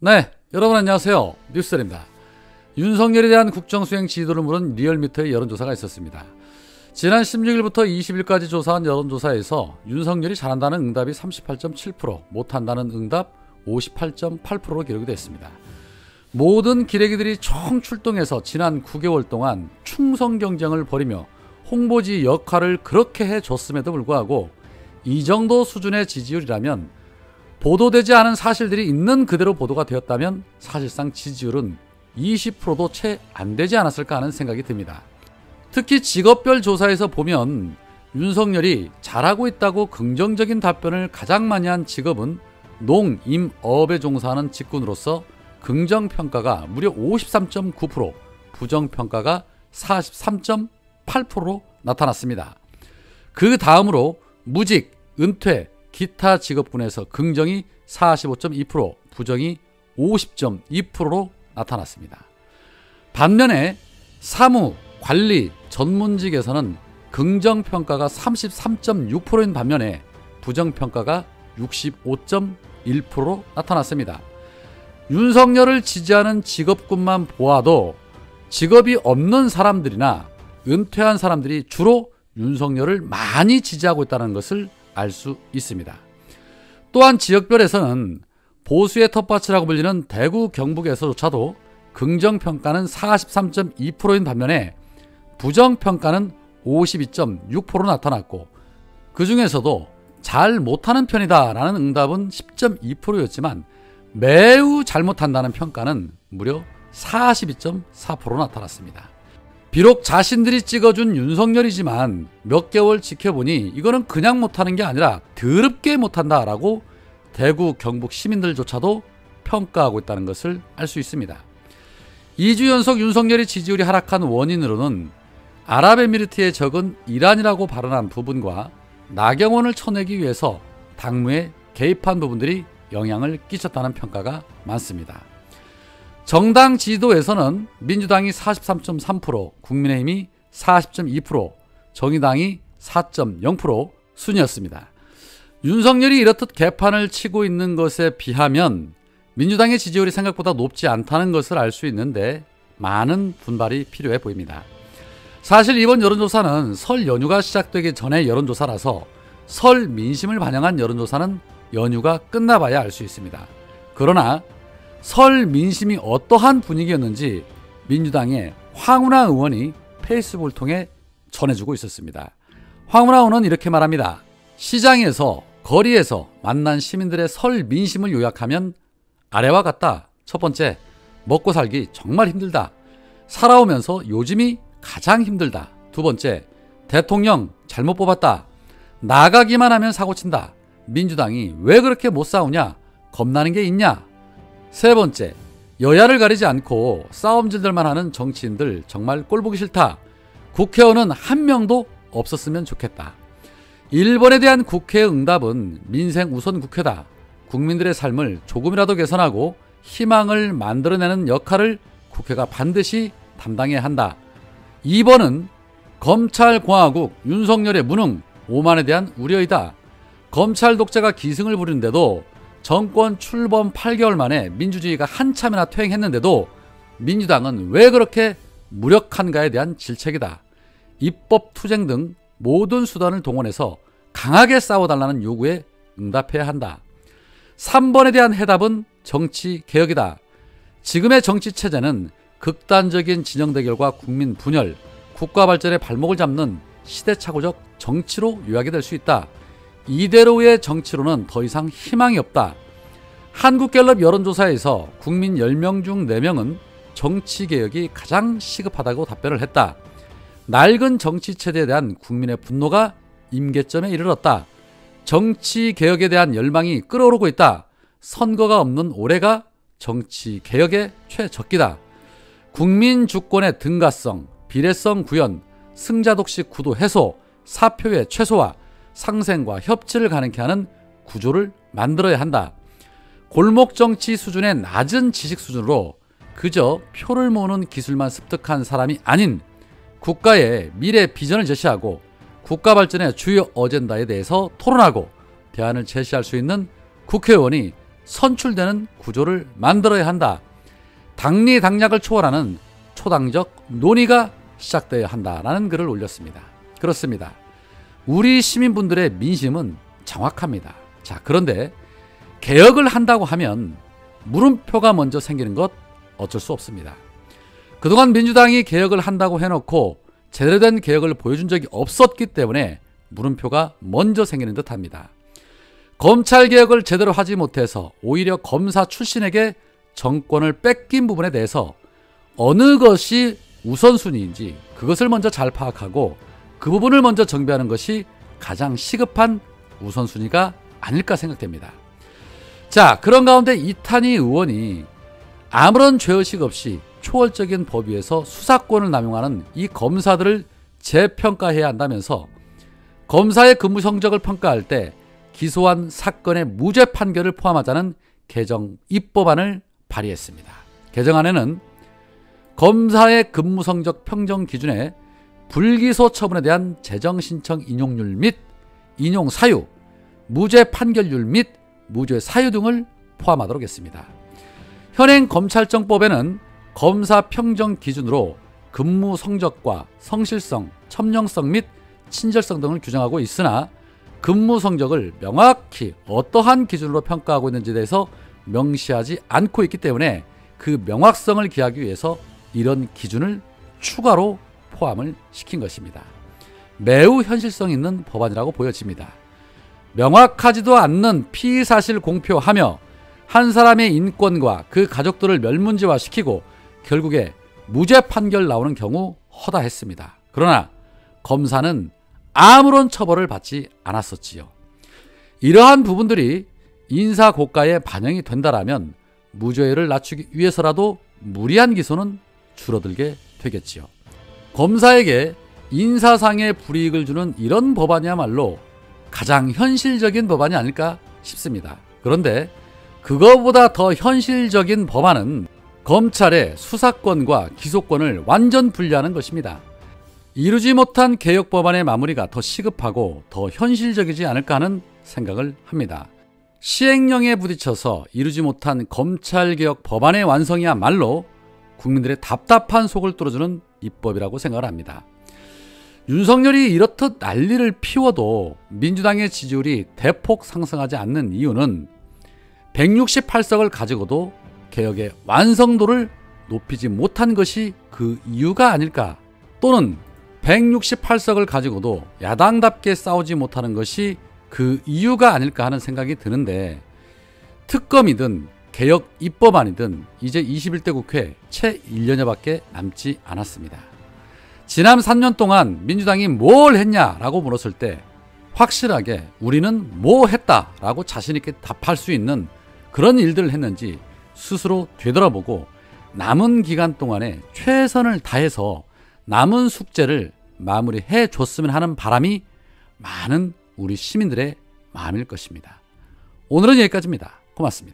네, 여러분 안녕하세요. 뉴스입니다. 윤석열에 대한 국정수행 지지도를 물은 리얼미터의 여론조사가 있었습니다. 지난 16일부터 20일까지 조사한 여론조사에서 윤석열이 잘한다는 응답이 38.7%, 못한다는 응답 58.8%로 기록이 됐습니다. 모든 기레기들이 총 출동해서 지난 9개월 동안 충성 경쟁을 벌이며 홍보지 역할을 그렇게 해줬음에도 불구하고 이 정도 수준의 지지율이라면, 보도되지 않은 사실들이 있는 그대로 보도가 되었다면 사실상 지지율은 20%도 채 안 되지 않았을까 하는 생각이 듭니다. 특히 직업별 조사에서 보면 윤석열이 잘하고 있다고 긍정적인 답변을 가장 많이 한 직업은 농, 임, 업에 종사하는 직군으로서 긍정평가가 무려 53.9%, 부정평가가 43.8%로 나타났습니다. 그 다음으로 무직, 은퇴, 기타 직업군에서 긍정이 45.2%, 부정이 50.2%로 나타났습니다. 반면에 사무, 관리, 전문직에서는 긍정평가가 33.6%인 반면에 부정평가가 65.1%로 나타났습니다. 윤석열을 지지하는 직업군만 보아도 직업이 없는 사람들이나 은퇴한 사람들이 주로 윤석열을 많이 지지하고 있다는 것을 알 수 있습니다. 또한 지역별에서는 보수의 텃밭이라고 불리는 대구, 경북에서조차도 긍정평가는 43.2%인 반면에 부정평가는 52.6%로 나타났고, 그 중에서도 잘 못하는 편이다 라는 응답은 10.2%였지만 매우 잘못한다는 평가는 무려 42.4%로 나타났습니다. 비록 자신들이 찍어준 윤석열이지만 몇 개월 지켜보니 이거는 그냥 못하는 게 아니라 더럽게 못한다 라고 대구, 경북 시민들조차도 평가하고 있다는 것을 알 수 있습니다. 2주 연속 윤석열이 지지율이 하락한 원인으로는 아랍에미리트의 적은 이란이라고 발언한 부분과 나경원을 쳐내기 위해서 당무에 개입한 부분들이 영향을 끼쳤다는 평가가 많습니다. 정당 지지도에서는 민주당이 43.3%, 국민의힘이 40.2%, 정의당이 4.0% 순이었습니다. 윤석열이 이렇듯 개판을 치고 있는 것에 비하면 민주당의 지지율이 생각보다 높지 않다는 것을 알 수 있는데 많은 분발이 필요해 보입니다. 사실 이번 여론조사는 설 연휴가 시작되기 전의 여론조사라서 설 민심을 반영한 여론조사는 연휴가 끝나봐야 알 수 있습니다. 그러나 설 민심이 어떠한 분위기였는지 민주당의 황운하 의원이 페이스북을 통해 전해주고 있었습니다. 황운하 의원은 이렇게 말합니다. 시장에서, 거리에서 만난 시민들의 설 민심을 요약하면 아래와 같다. 첫 번째, 먹고 살기 정말 힘들다. 살아오면서 요즘이 가장 힘들다. 두 번째, 대통령 잘못 뽑았다. 나가기만 하면 사고친다. 민주당이 왜 그렇게 못 싸우냐? 겁나는 게 있냐? 세 번째, 여야를 가리지 않고 싸움질들만 하는 정치인들 정말 꼴보기 싫다. 국회의원은 한 명도 없었으면 좋겠다. 1번에 대한 국회의 응답은 민생 우선 국회다. 국민들의 삶을 조금이라도 개선하고 희망을 만들어내는 역할을 국회가 반드시 담당해야 한다. 2번은 검찰공화국 윤석열의 무능, 오만에 대한 우려이다. 검찰 독재가 기승을 부리는데도, 정권 출범 8개월 만에 민주주의가 한참이나 퇴행했는데도 민주당은 왜 그렇게 무력한가에 대한 질책이다. 입법 투쟁 등 모든 수단을 동원해서 강하게 싸워달라는 요구에 응답해야 한다. 3번에 대한 해답은 정치개혁이다. 지금의 정치체제는 극단적인 진영 대결과 국민 분열, 국가 발전의 발목을 잡는 시대착오적 정치로 요약이 될 수 있다. 이대로의 정치로는 더 이상 희망이 없다. 한국갤럽 여론조사에서 국민 10명 중 4명은 정치개혁이 가장 시급하다고 답변을 했다. 낡은 정치체제에 대한 국민의 분노가 임계점에 이르렀다. 정치개혁에 대한 열망이 끓어오르고 있다. 선거가 없는 올해가 정치개혁의 최적기다. 국민 주권의 등가성, 비례성 구현, 승자독식 구도 해소, 사표의 최소화, 상생과 협치를 가능케 하는 구조를 만들어야 한다. 골목정치 수준의 낮은 지식 수준으로 그저 표를 모으는 기술만 습득한 사람이 아닌 국가의 미래 비전을 제시하고 국가 발전의 주요 어젠다에 대해서 토론하고 대안을 제시할 수 있는 국회의원이 선출되는 구조를 만들어야 한다. 당리당략을 초월하는 초당적 논의가 시작되어야 한다라는 글을 올렸습니다. 그렇습니다. 우리 시민분들의 민심은 정확합니다. 자, 그런데 개혁을 한다고 하면 물음표가 먼저 생기는 것 어쩔 수 없습니다. 그동안 민주당이 개혁을 한다고 해놓고 제대로 된 개혁을 보여준 적이 없었기 때문에 물음표가 먼저 생기는 듯합니다. 검찰개혁을 제대로 하지 못해서 오히려 검사 출신에게 정권을 뺏긴 부분에 대해서 어느 것이 우선순위인지 그것을 먼저 잘 파악하고 그 부분을 먼저 정비하는 것이 가장 시급한 우선순위가 아닐까 생각됩니다. 자, 그런 가운데 이탄희 의원이 아무런 죄의식 없이 초월적인 법위에서 수사권을 남용하는 이 검사들을 재평가해야 한다면서 검사의 근무 성적을 평가할 때 기소한 사건의 무죄 판결을 포함하자는 개정 입법안을 발의했습니다. 개정안에는 검사의 근무 성적 평정 기준에 불기소 처분에 대한 재정 신청 인용률 및 인용 사유, 무죄 판결률 및 무죄 사유 등을 포함하도록 했습니다. 현행 검찰청법에는 검사 평정 기준으로 근무 성적과 성실성, 첨령성 및 친절성 등을 규정하고 있으나 근무 성적을 명확히 어떠한 기준으로 평가하고 있는지에 대해서 명시하지 않고 있기 때문에 그 명확성을 기하기 위해서 이런 기준을 추가로 포함을 시킨 것입니다. 매우 현실성 있는 법안이라고 보여집니다. 명확하지도 않는 피의사실 공표하며 한 사람의 인권과 그 가족들을 멸문지화시키고 결국에 무죄 판결 나오는 경우 허다했습니다. 그러나 검사는 아무런 처벌을 받지 않았었지요. 이러한 부분들이 인사고가에 반영이 된다라면 무죄율을 낮추기 위해서라도 무리한 기소는 줄어들게 되겠지요. 검사에게 인사상의 불이익을 주는 이런 법안이야말로 가장 현실적인 법안이 아닐까 싶습니다. 그런데 그거보다 더 현실적인 법안은 검찰의 수사권과 기소권을 완전 분리하는 것입니다. 이루지 못한 개혁 법안의 마무리가 더 시급하고 더 현실적이지 않을까 하는 생각을 합니다. 시행령에 부딪혀서 이루지 못한 검찰개혁 법안의 완성이야말로 국민들의 답답한 속을 뚫어주는 입법이라고 생각을 합니다. 윤석열이 이렇듯 난리를 피워도 민주당의 지지율이 대폭 상승하지 않는 이유는 168석을 가지고도 개혁의 완성도를 높이지 못한 것이 그 이유가 아닐까, 또는 168석을 가지고도 야당답게 싸우지 못하는 것이 그 이유가 아닐까 하는 생각이 드는데, 특검이든 개혁 입법안이든 이제 21대 국회 채 1년여밖에 남지 않았습니다. 지난 3년 동안 민주당이 뭘 했냐라고 물었을 때 확실하게 우리는 뭐 했다라고 자신있게 답할 수 있는 그런 일들을 했는지 스스로 되돌아보고 남은 기간 동안에 최선을 다해서 남은 숙제를 마무리해 줬으면 하는 바람이 많은 우리 시민들의 마음일 것입니다. 오늘은 여기까지입니다. 고맙습니다.